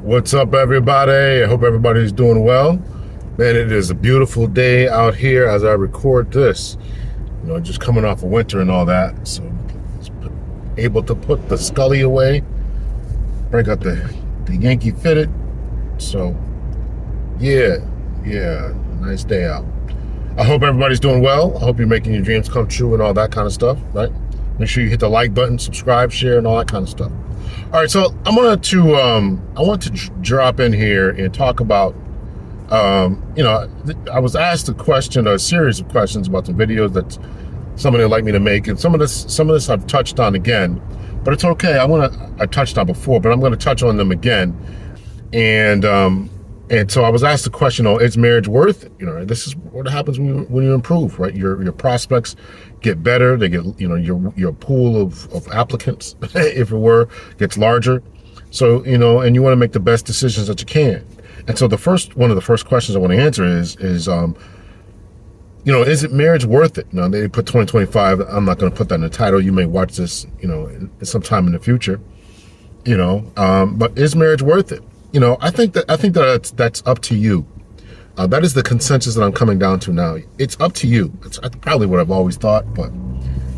What's up, everybody? I hope everybody's doing well. Man, it is a beautiful day out here as I record this. Just coming off of winter and all that. So, able to put the Scully away. Break out the Yankee fitted. So, yeah, nice day out. I hope everybody's doing well. I hope you're making your dreams come true and all that kind of stuff, right? Make sure you hit the like button, subscribe, share, and all that kind of stuff. All right, so I want to drop in here and talk about, I was asked a series of questions about some videos that somebody would like me to make, and some of this I've touched on again, but it's okay. I touched on before, but I'm going to touch on them again, and so I was asked the question, is marriage worth it? This is what happens when you improve, right? Your prospects get better. They get, your pool of applicants, if it were, gets larger. So, and you want to make the best decisions that you can. And so one of the first questions I want to answer is it marriage worth it? Now, they put 2025. I'm not going to put that in the title. You may watch this, sometime in the future, but is marriage worth it? I think that's up to you. That is the consensus that I'm coming down to now. It's up to you. It's probably what I've always thought, but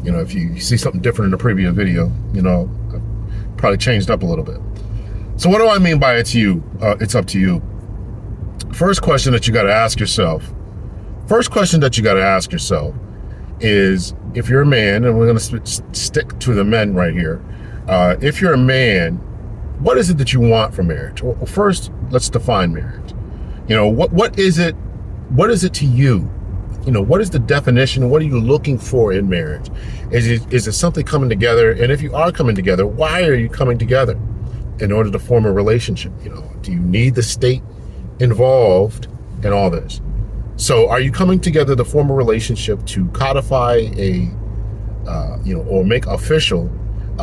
if you see something different in the previous video, I've probably changed up a little bit. So what do I mean by it's up to you? First question that you got to ask yourself is, if you're a man, and we're going to stick to the men right here. If you're a man, what is it that you want from marriage? Well, first, let's define marriage. What is it? What is it to you? What is the definition? What are you looking for in marriage? Is it something coming together? And if you are coming together, why are you coming together? In order to form a relationship. Do you need the state involved in all this? So are you coming together to form a relationship to codify or make official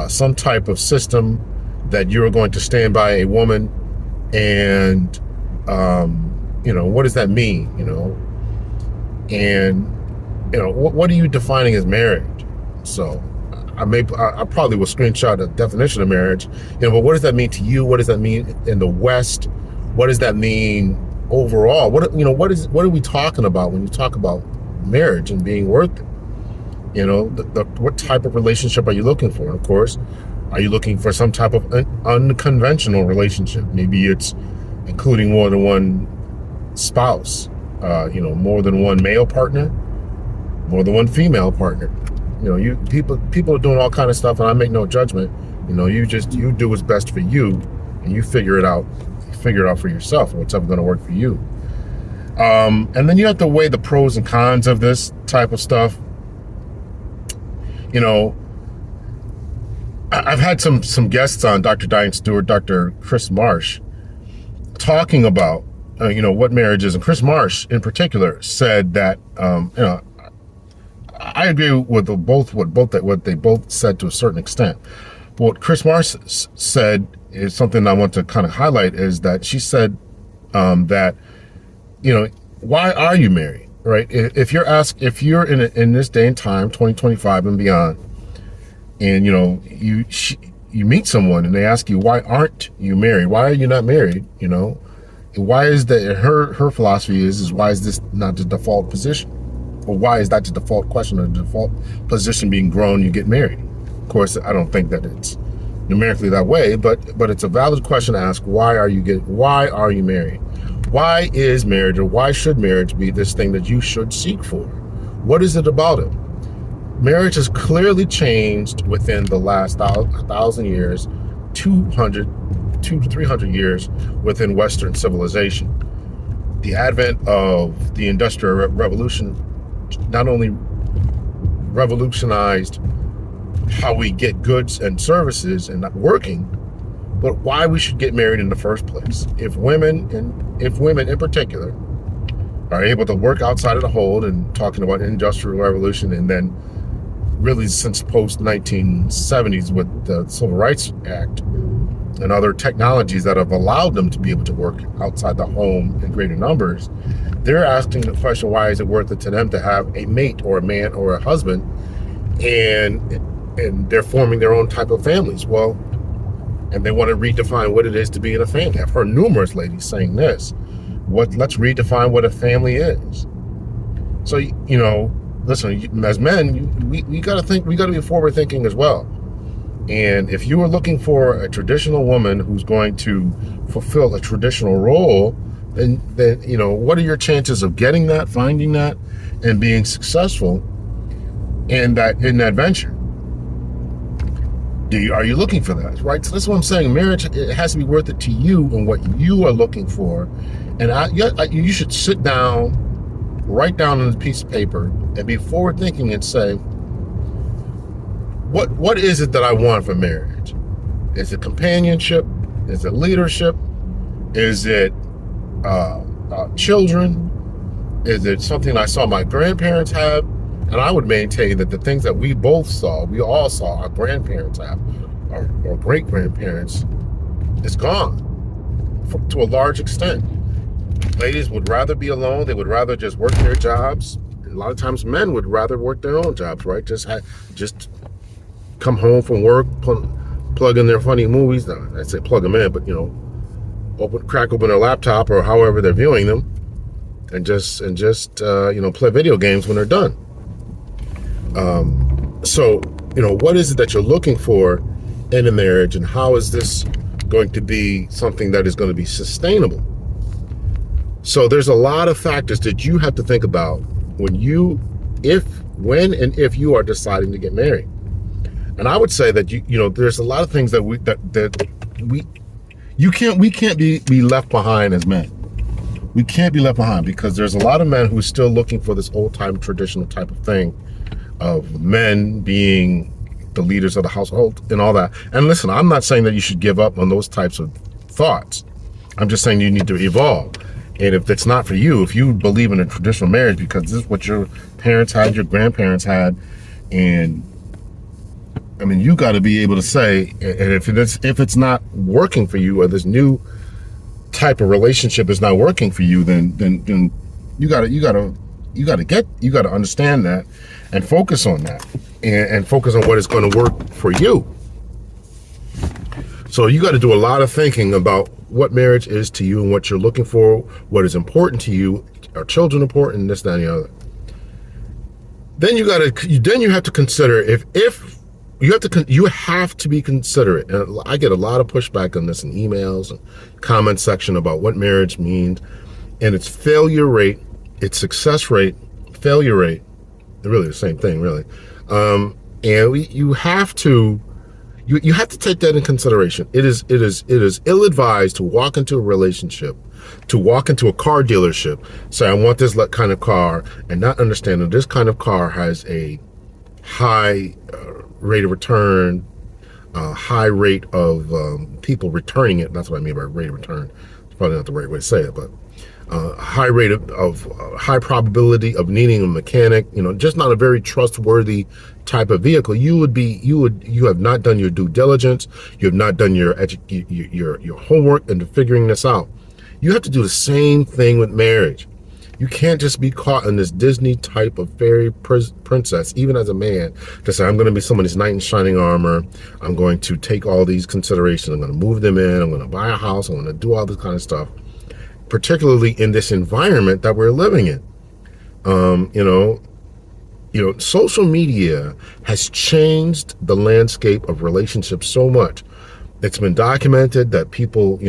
some type of system that you're going to stand by a woman, and what does that mean? What are you defining as marriage? So I probably will screenshot a definition of marriage, but what does that mean to you? What does that mean in the West? What does that mean overall? What are we talking about when you talk about marriage and being worth it? What type of relationship are you looking for? And of course, are you looking for some type of unconventional relationship? Maybe it's including more than one spouse, more than one male partner, more than one female partner. People are doing all kind of stuff, and I make no judgment. You do what's best for you, and you figure it out. You figure it out for yourself, what's ever going to work for you. And then you have to weigh the pros and cons of this type of stuff. I've had some guests on, Dr. Diane Stewart, Dr. Chris Marsh, talking about what marriage is, and Chris Marsh in particular said that I agree with what they both said to a certain extent. But what Chris Marsh said is something I want to kind of highlight, is that she said that why are you married, right? If you're in this day and time, 2025 and beyond, and you meet someone and they ask you, why aren't you married? Why are you not married? Why is that? Her philosophy is why is this not the default position? Or why is that the default question, or the default position being grown, you get married? Of course, I don't think that it's numerically that way, but it's a valid question to ask. Why are you married? Why is marriage, or why should marriage be this thing that you should seek for? What is it about it? Marriage has clearly changed within the last 1,000 years, 200 to 300 years within Western civilization. The advent of the Industrial Revolution not only revolutionized how we get goods and services and not working, but why we should get married in the first place. If women in particular are able to work outside of the home, and talking about Industrial Revolution, and then really since post 1970s with the Civil Rights Act and other technologies that have allowed them to be able to work outside the home in greater numbers, they're asking the question, why is it worth it to them to have a mate, or a man, or a husband, and they're forming their own type of families? Well, and they want to redefine what it is to be in a family. I've heard numerous ladies saying this. Let's redefine what a family is. So, listen, as men, we got to think, we got to be forward thinking as well. And if you are looking for a traditional woman who's going to fulfill a traditional role, then what are your chances of getting that, finding that, and being successful in that venture? Are you looking for that, right? So that's what I'm saying. Marriage, it has to be worth it to you and what you are looking for. And you should sit down, write down on a piece of paper, and be forward thinking and say, what is it that I want from marriage? Is it companionship? Is it leadership? Is it children? Is it something I saw my grandparents have? And I would maintain that the things that we all saw our grandparents have, or great-grandparents, is gone to a large extent. Ladies would rather be alone. They would rather just work their jobs. A lot of times men would rather work their own jobs, right? Just come home from work, plug in their funny movies. I say plug them in, but crack open their laptop or however they're viewing them, and just play video games when they're done. So what is it that you're looking for in a marriage, and how is this going to be something that is going to be sustainable? So there's a lot of factors that you have to think about when and if you are deciding to get married. And I would say that there's a lot of things that we can't be left behind as men. We can't be left behind, because there's a lot of men who are still looking for this old-time traditional type of thing of men being the leaders of the household and all that. And listen, I'm not saying that you should give up on those types of thoughts. I'm just saying you need to evolve. And if it's not for you, if you believe in a traditional marriage because this is what your parents had, your grandparents had, and you got to be able to say, and if it's not working for you, or this new type of relationship is not working for you, then you got to understand that and focus on that, and focus on what is going to work for you. So you got to do a lot of thinking about what marriage is to you and what you're looking for, what is important to you. Are children important? This, that, and the other. Then you have to consider if you have to be considerate. And I get a lot of pushback on this in emails and comment section about what marriage means, and its failure rate, its success rate, failure rate. They're really the same thing, really. And you have to take that in consideration. It is ill-advised to walk into a relationship, to walk into a car dealership, say I want this kind of car, and not understand that this kind of car has a high rate of return, high rate of people returning it. That's what I mean by rate of return. It's probably not the right way to say it, but high rate of high probability of needing a mechanic, just not a very trustworthy type of vehicle. You have not done your due diligence. You have not done your homework into figuring this out. You have to do the same thing with marriage. You can't just be caught in this Disney type of fairy princess, even as a man, to say, I'm going to be somebody's knight in shining armor. I'm going to take all these considerations. I'm going to move them in. I'm going to buy a house. I'm going to do all this kind of stuff, particularly in this environment that we're living in. Social media has changed the landscape of relationships so much. It's been documented that people,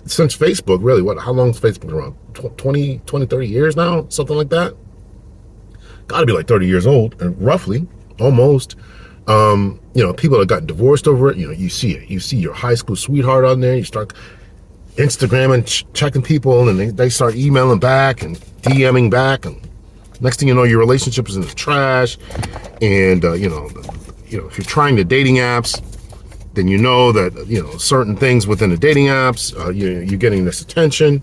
since Facebook, really, how long has Facebook been around? 20, 30 years now? Something like that? Got to be like 30 years old, roughly, almost. People have gotten divorced over it. You see it. You see your high school sweetheart on there. You start Instagramming, checking people, and they start emailing back and DMing back, and next thing you know, your relationship is in the trash. And if you're trying the dating apps, then you know that certain things within the dating apps, you're getting this attention.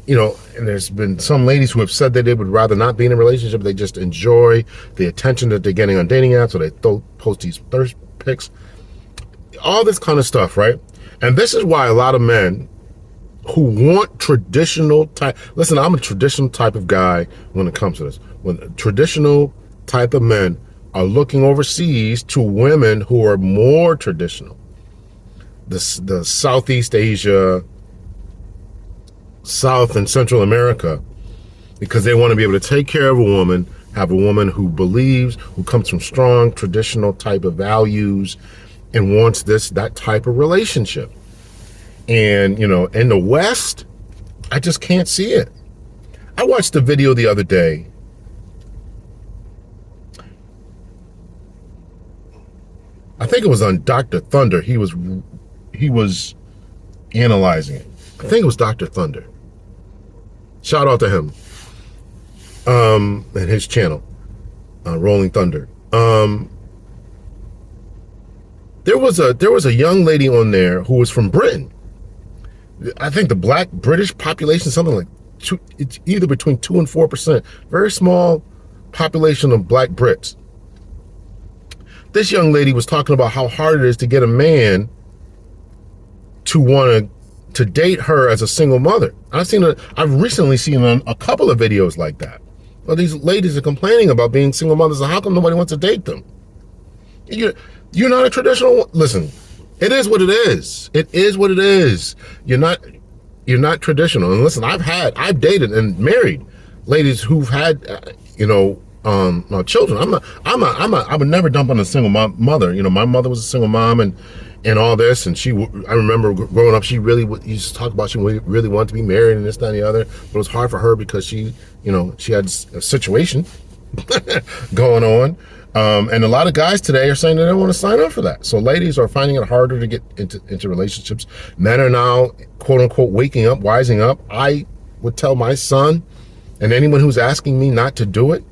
And there's been some ladies who have said that they would rather not be in a relationship. They just enjoy the attention that they're getting on dating apps, so they post these thirst pics, all this kind of stuff, right? And this is why a lot of men who want traditional type, listen, I'm a traditional type of guy when it comes to this. When traditional type of men are looking overseas to women who are more traditional. the Southeast Asia, South and Central America, because they want to be able to take care of a woman, have a woman who believes, who comes from strong traditional type of values and wants that type of relationship. And, you know, in the West, I just can't see it. I watched a video the other day. I think it was on Dr. Thunder. He was analyzing it. I think it was Dr. Thunder. Shout out to him. And his channel, Rolling Thunder. There was a young lady on there who was from Britain. I think the black British population, something like it's either between 2 and 4%. Very small population of black Brits. This young lady was talking about how hard it is to get a man to want to date her as a single mother. I've recently seen a couple of videos like that. Well, these ladies are complaining about being single mothers, and how come nobody wants to date them? You're not a traditional. Listen, it is what it is. It is what it is. You're not traditional. And listen, I've dated and married ladies who've had, children. I would never dump on a single mother. You know, my mother was a single mom and all this, and I remember growing up, she really used to talk about she really wanted to be married and this, that, and the other, but it was hard for her because she had a situation going on. And a lot of guys today are saying they don't want to sign up for that. So ladies are finding it harder to get into relationships. Men are now, quote unquote, waking up, wising up. I would tell my son and anyone who's asking me not to do it.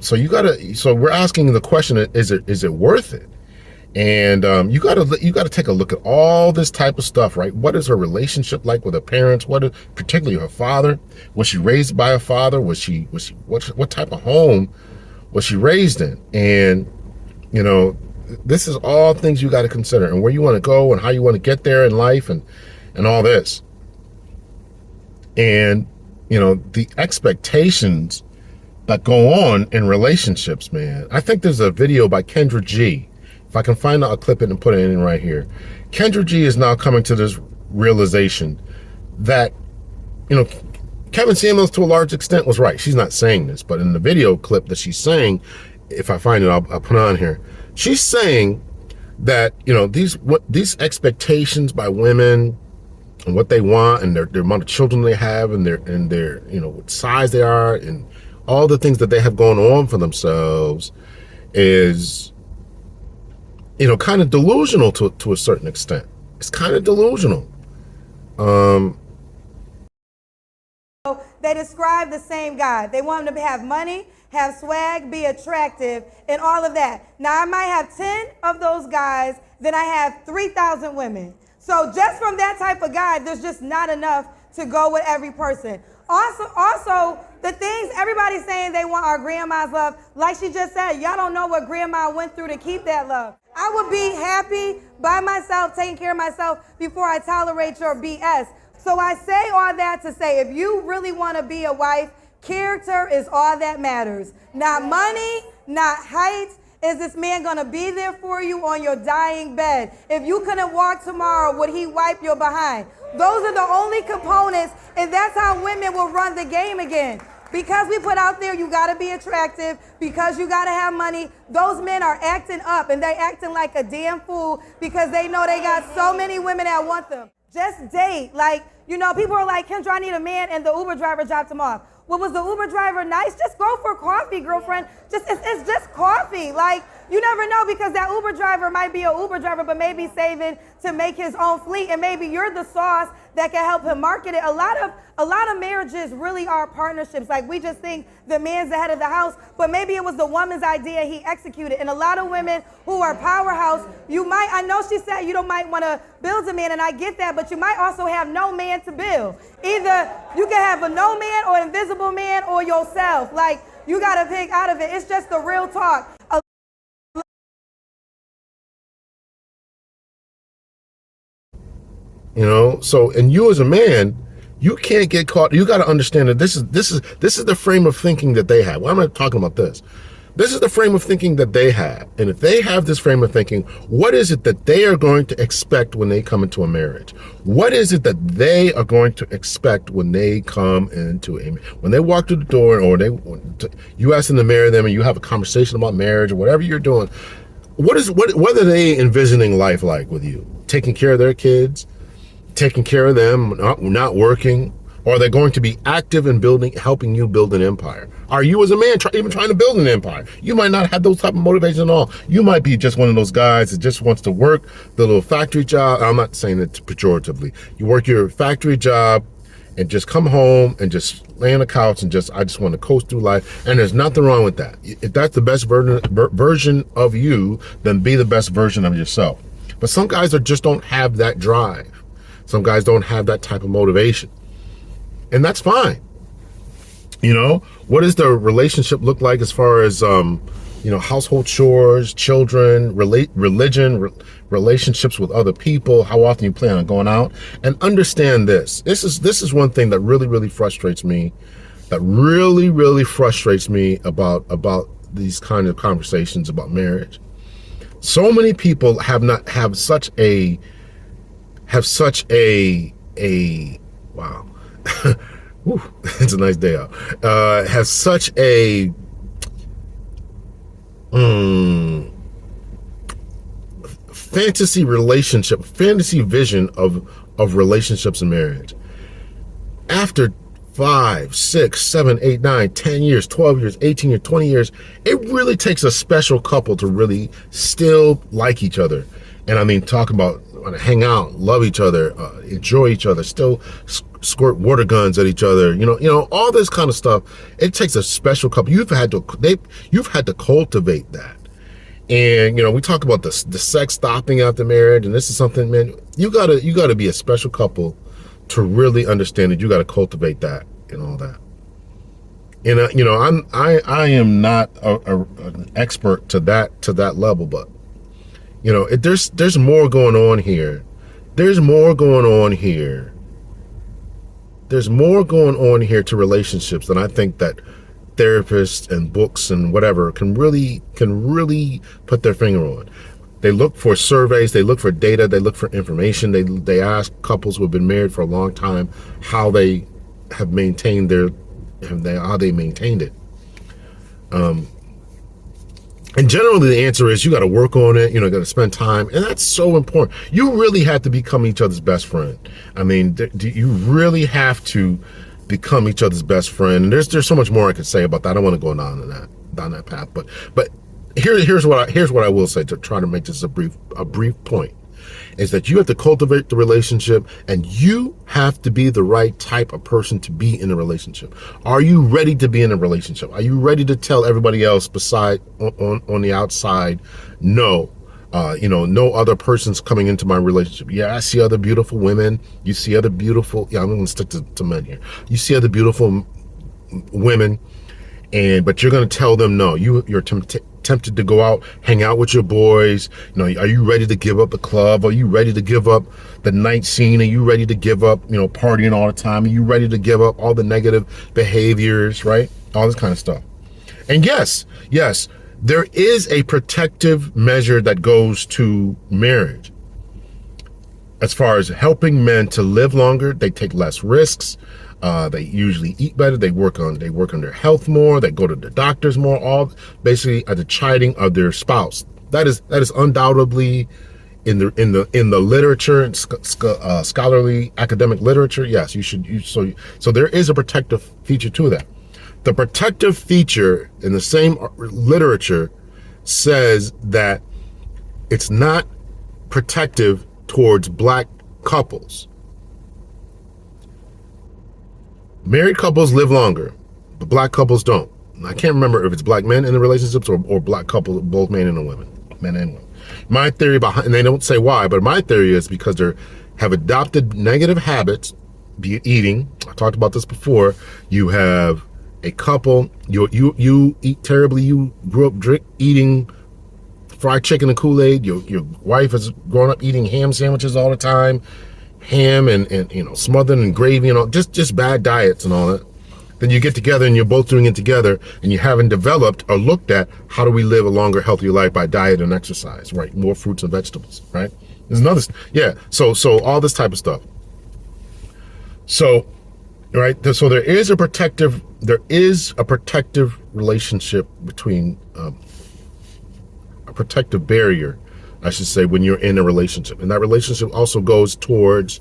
So we're asking the question, is it worth it? And you gotta take a look at all this type of stuff, right? What is her relationship like with her parents? Particularly her father? Was she raised by a father? What type of home was she raised in? And this is all things you got to consider, and where you want to go and how you want to get there in life and all this. And the expectations that go on in relationships, man. I think there's a video by Kendra G. If I can find it, I'll clip it and put it in right here. Kendra G is now coming to this realization that, Kevin Samuels to a large extent was right. She's not saying this, but in the video clip that she's saying, if I find it, I'll put it on here. She's saying that, these expectations by women and what they want and their amount of children they have and their what size they are and all the things that they have going on for themselves is, kind of delusional to a certain extent. It's kind of delusional. They describe the same God. They want him to have money, have swag, be attractive, and all of that. Now, I might have 10 of those guys, then I have 3,000 women. So just from that type of guy, there's just not enough to go with every person. Also, the things everybody's saying they want our grandma's love, like she just said, y'all don't know what grandma went through to keep that love. I would be happy by myself, taking care of myself before I tolerate your BS. So I say all that to say, if you really want to be a wife, character is all that matters. Not money, not height. Is this man going to be there for you on your dying bed? If you couldn't walk tomorrow, would he wipe your behind? Those are the only components, and that's how women will run the game again. Because we put out there, you got to be attractive, because you got to have money, those men are acting up, and they acting like a damn fool because they know they got so many women that want them. Just date. People are like, Kendra, I need a man, and the Uber driver dropped him off. Well, was the Uber driver nice? Just go for coffee, girlfriend. It's just coffee. You never know, because that Uber driver might be an Uber driver, but maybe saving to make his own fleet, and maybe you're the sauce that can help him market it. A lot of marriages really are partnerships. We just think the man's the head of the house, but maybe it was the woman's idea, he executed. And a lot of women who are powerhouse, I know she said you might want to build a man, and I get that, but you might also have no man to build. Either you can have a no man or invisible man or yourself. You got to pick out of it. It's just the real talk. And you as a man, you can't get caught. You got to understand that this is the frame of thinking that they have. Why am I talking about this? This is the frame of thinking that they have. And if they have this frame of thinking, what is it that they are going to expect when they come into a marriage? What is it that they are going to expect when they come into when they walk through the door, or you ask them to marry them and you have a conversation about marriage or whatever you're doing? What are they envisioning life like with you? Taking care of their kids, taking care of them, not working? Or are they going to be active in helping you build an empire? Are you as a man even trying to build an empire? You might not have those type of motivations at all. You might be just one of those guys that just wants to work the little factory job. I'm not saying it pejoratively. You work your factory job and just come home and just lay on the couch and I just want to coast through life. And there's nothing wrong with that. If that's the best version of you, then be the best version of yourself. But some guys just don't have that drive. Some guys don't have that type of motivation. And that's fine. What does the relationship look like as far as, household chores, children, religion, relationships with other people, how often you plan on going out? And understand this. This is one thing that really, really frustrates me, about these kind of conversations about marriage. So many people have such a wow. Whew, it's a nice day out. Has such a fantasy vision of relationships and marriage. After 5, 6, 7, 8, 9, 10 years, 12 years, 18 years, 20 years, it really takes a special couple to really still like each other. And I mean, talking about want to hang out, love each other, enjoy each other, still squirt water guns at each other, all this kind of stuff. It takes a special couple. You've had to cultivate that. And we talk about the sex stopping after marriage, and this is something, man, you gotta be a special couple to really understand that. You gotta cultivate that and all that. And I am not an expert to that level, but there's more going on here. There's more going on here to relationships than I think that therapists and books and whatever can really put their finger on. They look for surveys, they look for data, they look for information. They ask couples who have been married for a long time how they have maintained how they maintained it. And generally the answer is you got to work on it, got to spend time. And that's so important. You really have to become each other's best friend. I mean, you really have to become each other's best friend. And there's so much more I could say about that. I don't want to go down that path. But here's what I will say to try to make this a brief point. Is that you have to cultivate the relationship, and you have to be the right type of person to be in a relationship. Are you ready to be in a relationship? Are you ready to tell everybody else beside on the outside, no, no other person's coming into my relationship? Yeah, I see other beautiful women. You see other beautiful, I'm going to stick to men here. You see other beautiful women, but you're going to tell them no. You're tempted to go out, hang out with your boys. Are you ready to give up the club? Are you ready to give up the night scene? Are you ready to give up, partying all the time? Are you ready to give up all the negative behaviors, right? All this kind of stuff. And yes, there is a protective measure that goes to marriage. As far as helping men to live longer, they take less risks. They usually eat better. They work on their health more. They go to the doctors more. All basically at the chiding of their spouse. That is undoubtedly in the literature and scholarly academic literature. Yes, you should. So there is a protective feature to that. The protective feature in the same literature says that it's not protective towards black couples. Married couples live longer, but black couples don't. I can't remember if it's black men in the relationships or black couples, both men and women. My theory behind, and they don't say why, but my theory is because they have adopted negative habits, be it eating. I talked about this before. You have a couple, you eat terribly. You grew up eating fried chicken and Kool-Aid. Your wife has grown up eating ham sandwiches all the time. Ham and smothered in gravy and all, just bad diets and all that. then you get together and you're both doing it together, and you haven't developed or looked at how do we live a longer, healthier life by diet and exercise, right? More fruits and vegetables, right? There's another, yeah. So all this type of stuff. So, right. So there is a protective relationship between, a protective barrier, I should say, when you're in a relationship. And that relationship also goes towards,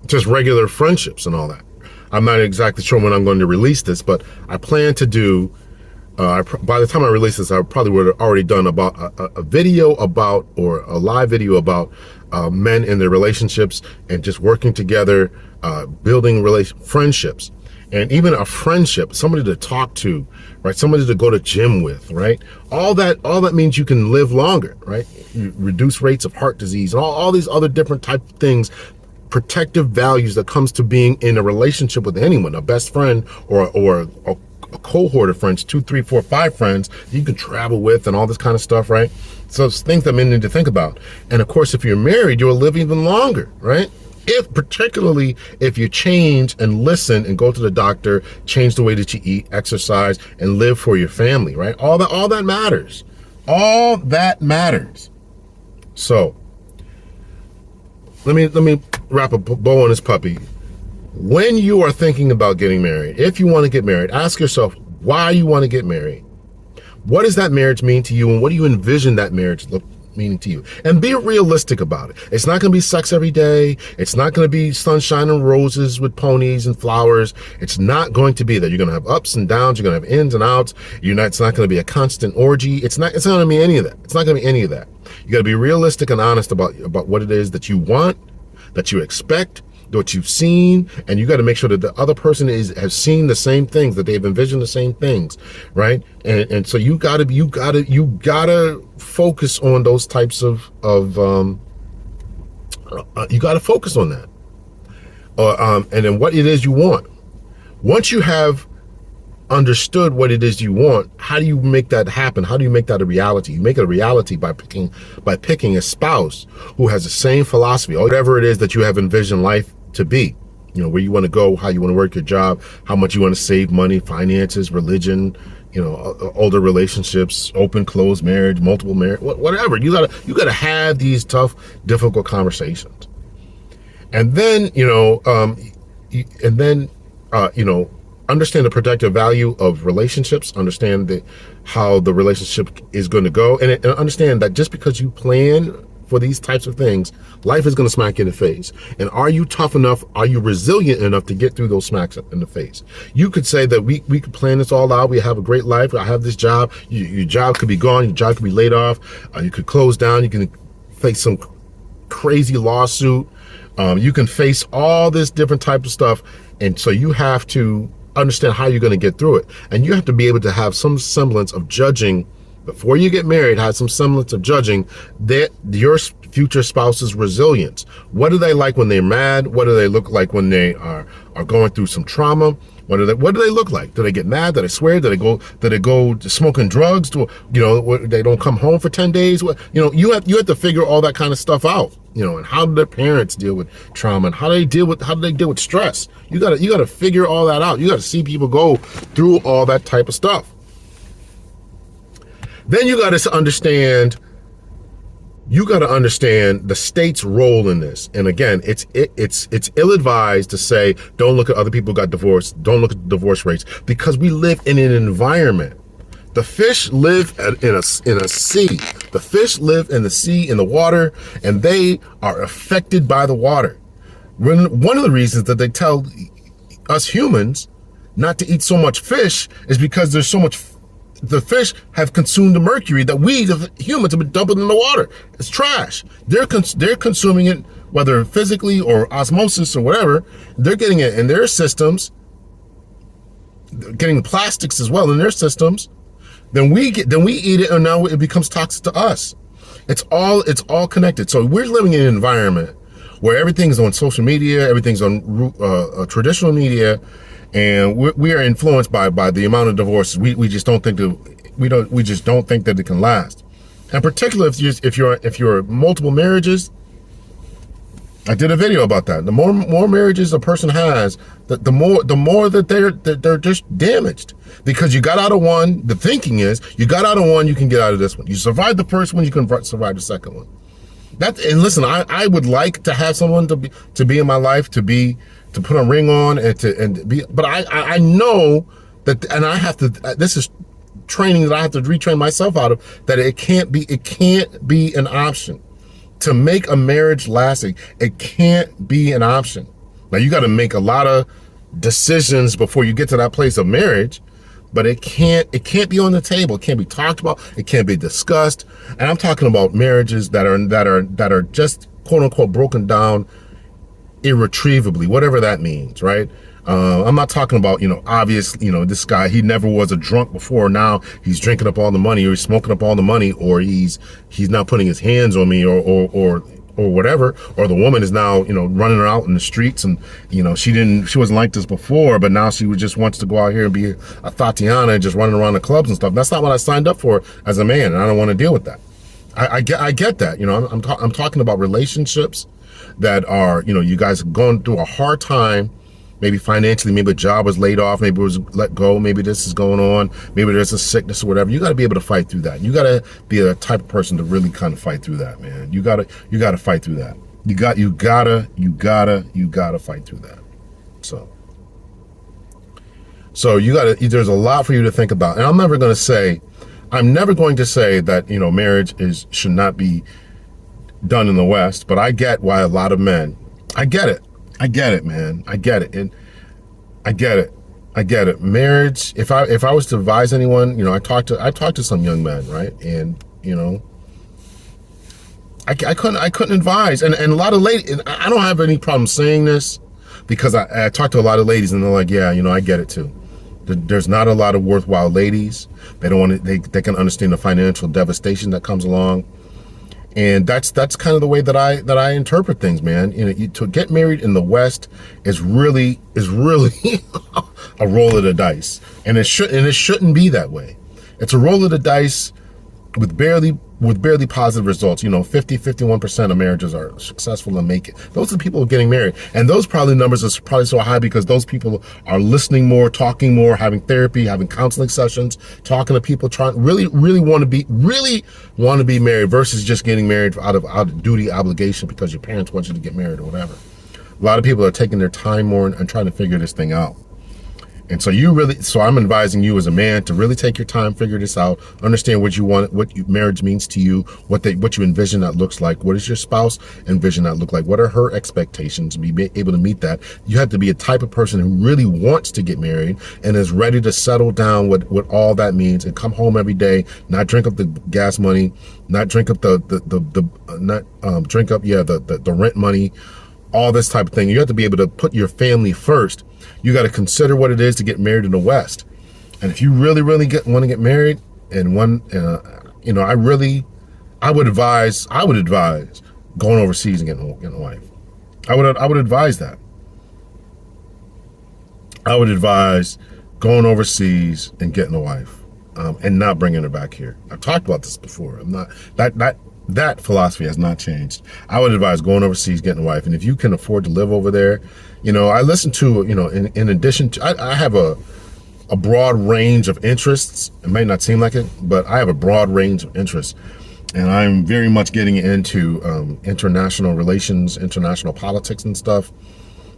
just regular friendships and all that. I'm not exactly sure when I'm going to release this, but I plan to do, by the time I release this, I probably would have already done about a video about, or a live video about men in their relationships and just working together, building friendships. And even a friendship, somebody to talk to, right? Somebody to go to gym with, right? All that means you can live longer, right? You reduce rates of heart disease and all these other different type of things, protective values that comes to being in a relationship with anyone, a best friend or a cohort of friends, 2, 3, 4, 5 friends you can travel with and all this kind of stuff, right? So it's things that men need to think about. And of course, if you're married, you'll live even longer, right? Particularly if you change and listen and go to the doctor, change the way that you eat, exercise, and live for your family, right? All that matters. All that matters. So let me wrap a bow on this puppy. When you are thinking about getting married, if you want to get married, ask yourself why you want to get married. What does that marriage mean to you, and what do you envision that marriage meaning to you? And be realistic about it. It's not going to be sex every day. It's not going to be sunshine and roses with ponies and flowers. It's not going to be that. You're going to have ups and downs. You're going to have ins and outs. It's not going to be a constant orgy. It's not going to be any of that. It's not going to be any of that. You got to be realistic and honest about what it is that you want, that you expect, what you've seen, and you got to make sure that the other person has seen the same things, that they've envisioned the same things, right? And so you gotta focus on those types of you gotta focus on that, and then what it is you want. Once you have understood what it is you want, how do you make that happen? How do you make that a reality? You make it a reality by picking a spouse who has the same philosophy, or whatever it is that you have envisioned life to be. You know, where you want to go, how you want to work your job, how much you want to save money, finances, religion, older relationships, open, closed marriage, multiple marriage, whatever. You gotta have these tough, difficult conversations. And then, understand the protective value of relationships, understand how the relationship is going to go, and understand that just because you plan for these types of things, life is going to smack you in the face. And are you tough enough? Are you resilient enough to get through those smacks in the face? You could say that we could plan this all out. We have a great life. I have this job. Your job could be gone. Your job could be laid off. You could close down. You can face some crazy lawsuit. You can face all this different type of stuff. And so you have to understand how you're going to get through it. And you have to be able to have some semblance of judging before you get married, have some semblance of judging that your future spouse's resilience. What do they like when they're mad? What do they look like when they are going through some trauma? What do they look like? Do they get mad? Do they swear? Do they go to smoking drugs? They don't come home for 10 days? You have to figure all that kind of stuff out. And how do their parents deal with trauma, and how do they deal with stress? You gotta figure all that out. You gotta see people go through all that type of stuff. Then you gotta understand the state's role in this. And again, it's ill-advised to say, don't look at other people who got divorced, don't look at the divorce rates, because we live in an environment. The fish live in a sea. The fish live in the sea, in the water, and they are affected by the water. One of the reasons that they tell us humans not to eat so much fish is because there's so much. The fish have consumed the mercury that we, the humans, have been dumping in the water. It's trash. They're consuming it, whether physically or osmosis or whatever. They're getting it in their systems. They're getting plastics as well in their systems. Then we eat it, and now it becomes toxic to us. It's all connected. So we're living in an environment where everything's on social media, everything's on traditional media. And we are influenced by the amount of divorces. We just don't think that it can last. And particularly if you're multiple marriages, I did a video about that. The more marriages a person has, the more that they're just damaged, because you got out of one. The thinking is you got out of one, you can get out of this one. You survived the first one, you can survive the second one. And listen, I would like to have someone to be in my life, to put a ring on and be, but I know that, and I have to. This is training that I have to retrain myself out of. That it can't be an option. To make a marriage lasting, it can't be an option. Now, you got to make a lot of decisions before you get to that place of marriage, but it can't be on the table. It can't be talked about. It can't be discussed. And I'm talking about marriages that are just quote unquote broken down irretrievably, whatever that means, right? I'm not talking about, obviously, this guy, he never was a drunk before. Now he's drinking up all the money, or he's smoking up all the money, or he's not putting his hands on me, or whatever. Or the woman is now, running out in the streets, and, she wasn't like this before, but now she just wants to go out here and be a Tatiana and just running around the clubs and stuff. That's not what I signed up for as a man, and I don't want to deal with that. I get that. I'm talking about relationships that are, you guys are going through a hard time. Maybe financially, maybe a job was laid off, maybe it was let go, maybe this is going on, maybe there's a sickness or whatever. You got to be able to fight through that. You got to be a type of person to really kind of fight through that, man. You got to fight through that. You gotta fight through that. So there's a lot for you to think about. And I'm never going to say that, marriage should not be done in the West, but I get why a lot of men, I get it, man. I get it. And I get it. Marriage, if I was to advise anyone, I talked to some young men, right? And, I couldn't advise. And a lot of ladies, and I don't have any problem saying this, because I talked to a lot of ladies and they're like, yeah, I get it too. There's not a lot of worthwhile ladies. They don't want to, they can understand the financial devastation that comes along. And that's kind of the way that I interpret things, man. To get married in the West is really a roll of the dice, and it shouldn't be that way. It's a roll of the dice with barely positive results. 51% of marriages are successful and make it. Those are the people getting married, and those probably numbers are probably so high because those people are listening more, talking more, having therapy, having counseling sessions, talking to people, trying really want to be married versus just getting married out of duty obligation because your parents want you to get married or whatever. A lot of people are taking their time more and trying to figure this thing out. And so I'm advising you as a man to really take your time, figure this out, understand what you want, marriage means to you, what you envision that looks like. What does your spouse envision that look like? What are her expectations? Be able to meet that. You have to be a type of person who really wants to get married and is ready to settle down with what all that means and come home every day, not drink up the gas money, not drink up the rent money, all this type of thing. You have to be able to put your family first. You got to consider what it is to get married in the West. And if you really want to get married, and I would advise going overseas and getting a wife. I would advise that. I would advise going overseas and getting a wife, and not bringing her back here. I've talked about this before. I'm not that philosophy has not changed. I would advise going overseas, getting a wife, and if you can afford to live over there, I listen to, in addition to, I have a broad range of interests. It might not seem like it, but I have a broad range of interests, and I'm very much getting into international relations, international politics and stuff.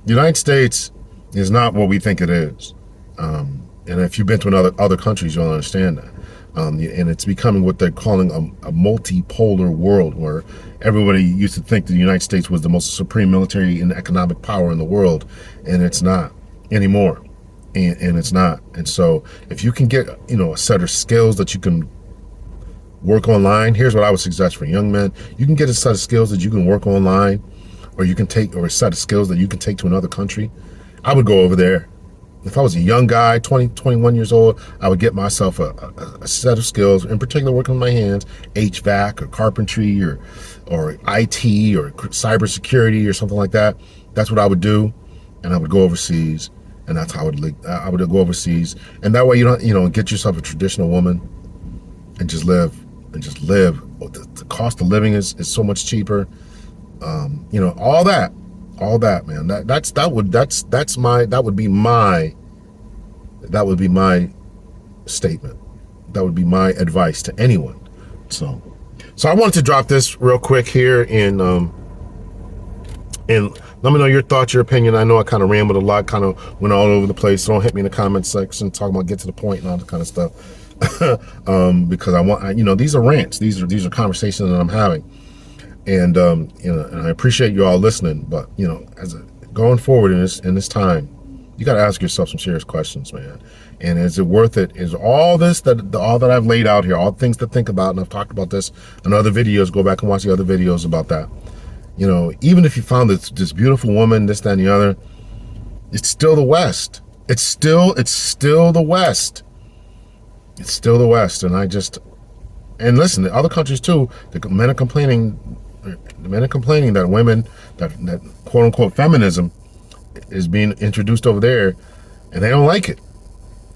The United States is not what we think it is, and if you've been to other countries, you'll understand that. And it's becoming what they're calling a multipolar world, where everybody used to think the United States was the most supreme military and economic power in the world, and it's not anymore. And it's not. And so if you can get, a set of skills that you can work online, here's what I would suggest for young men. You can get a set of skills that you can work online, or a set of skills that you can take to another country. I would go over there. If I was a young guy, 20, 21 years old, I would get myself a set of skills, in particular working with my hands, HVAC or carpentry or IT or cybersecurity or something like that. That's what I would do, and I would go overseas, and that's how I would go overseas. And that way you don't, get yourself a traditional woman and just live. The cost of living is so much cheaper. All that. all that, man. That would be my statement. That would be my advice to anyone. So I wanted to drop this real quick here and let me know your thoughts, your opinion. I know I kind of rambled a lot, kind of went all over the place. So don't hit me in the comment section talking about get to the point and all that kind of stuff. Because I want, these are rants. These are conversations that I'm having. And, and I appreciate you all listening, but, going forward in this time, you got to ask yourself some serious questions, man. And is it worth it? Is all this all that I've laid out here, all things to think about, and I've talked about this in other videos, go back and watch the other videos about that. Even if you found this beautiful woman, this, that, and the other, it's still the West. It's still the West. It's still the West. And listen, the other countries too, the men are complaining that women, that quote unquote feminism is being introduced over there, and they don't like it.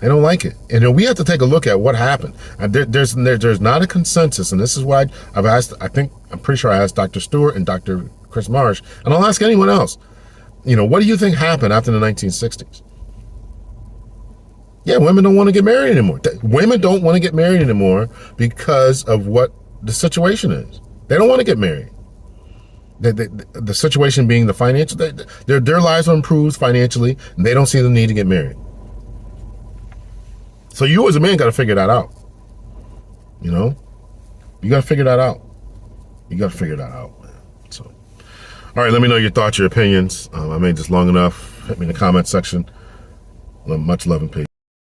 They don't like it. And we have to take a look at what happened. And there's not a consensus, and this is why I've asked, I'm pretty sure I asked Dr. Stewart and Dr. Chris Marsh, and I'll ask anyone else, what do you think happened after the 1960s? Yeah, women don't want to get married anymore. Women don't want to get married anymore because of what the situation is. They don't want to get married. The situation being the financial, their lives are improved financially, and they don't see the need to get married. So you as a man got to figure that out. You got to figure that out. You got to figure that out, man. So, all right, let me know your thoughts, your opinions. I made this long enough. Hit me in the comment section. Much love and peace.